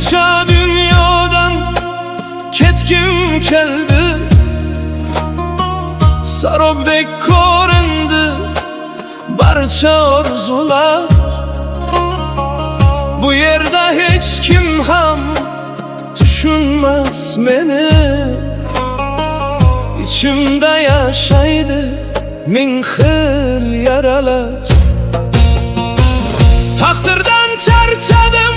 Qancha dunyodan ketkim keldi, sarobdek ko'rindi barcha orzular. Bu yerda hech kim ham tushunmas meni, ichimda yashaydi ming xil yaralar. Taqdirdan charchadim,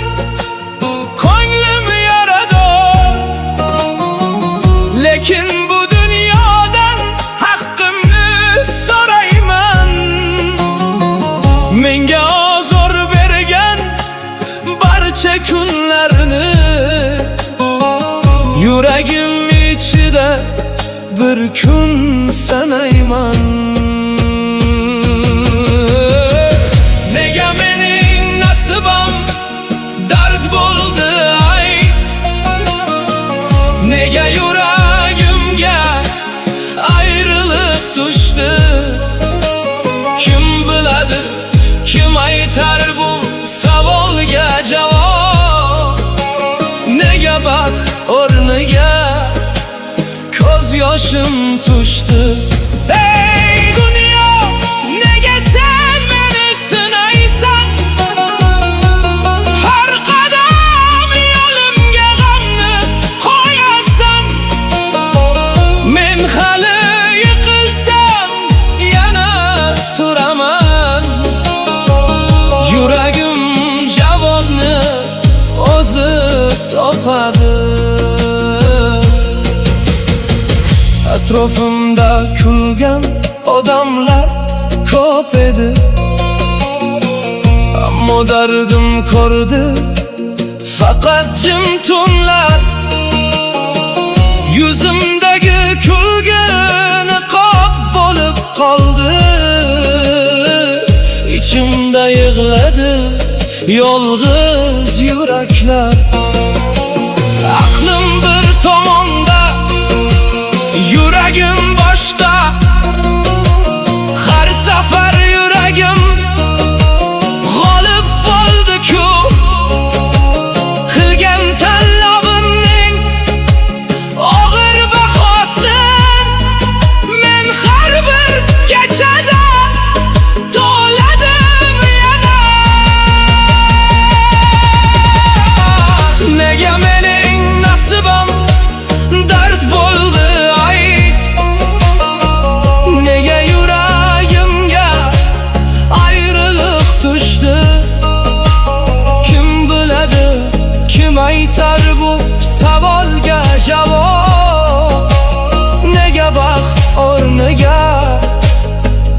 ko'nglim yarador, lekin bu dunyodan haqqimni so'rayman. Menga ozor bergan barcha kunlarni yuragim ichida bir kun sanayman. Nega mening nasibam dard bo'ldi ayt, nega yuragimga ayriliq tushdi? Kim biladi, kim aytar bu savolga javob? Nega baxt o'rniga ko'z yoshim tushdi? Ey dunyo, nega sen meni sinaysan? Har qadam yo'limga g'amni qo'yasan. Men hali yiqilsam yana turaman. Yuragim javobni o'zi topadi. Atrofimda kulgan odamlar ko'p edi, ammo dardim ko'rdi faqat jim tunlar. Yuzimdagi kulgi niqob bo'lib qoldi, ichimda yig'ladi yolg'iz yuraklar. Aqlim bir tomonda, yuragim boshqa. Har safar yuragim g'olib bo'ldi-ku, qilgan tanlovimning og'ir bahosin men har bir kechada to'ladim yana. Nega mening nasibam dard bo'ldi ayt, nega yuragimga ayriliq tushdi? Kim biladi, kim aytar bu savolga javob? Nega baxt o'rniga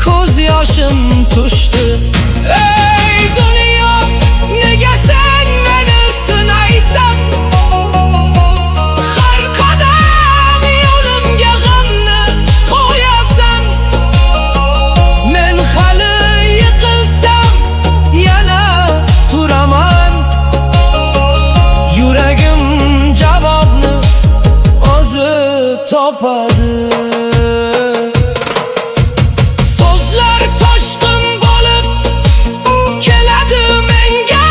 ko'z yoshim tushdi? Ey dunyo, nega sen meni sinaysan? Har qadam yo'limga g'amni qo'yasan. Men hali yiqilsam yana turaman. Yuragim javobni o'zi topadi. So'zlar toshqin bo'lib keladi menga,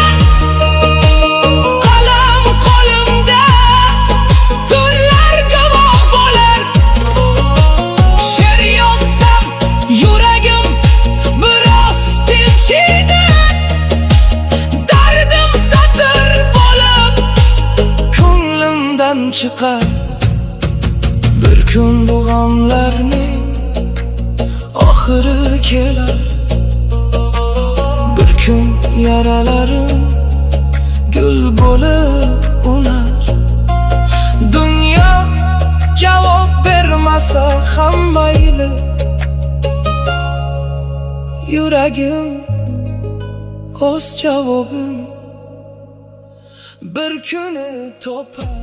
qalam qo'limda tunlar guvoh bo'lar. She'r yozsam yuragim biroz tinchiydi, dardim satr bo'lib ko'nglimdan chiqar. Bir kun bu g'amlarning oxiri kelar, bir kun yaralarim gul bo'lib unar. Dunyo javob bermasa ham mayli, yuragim o'z javobim bir kuni topar.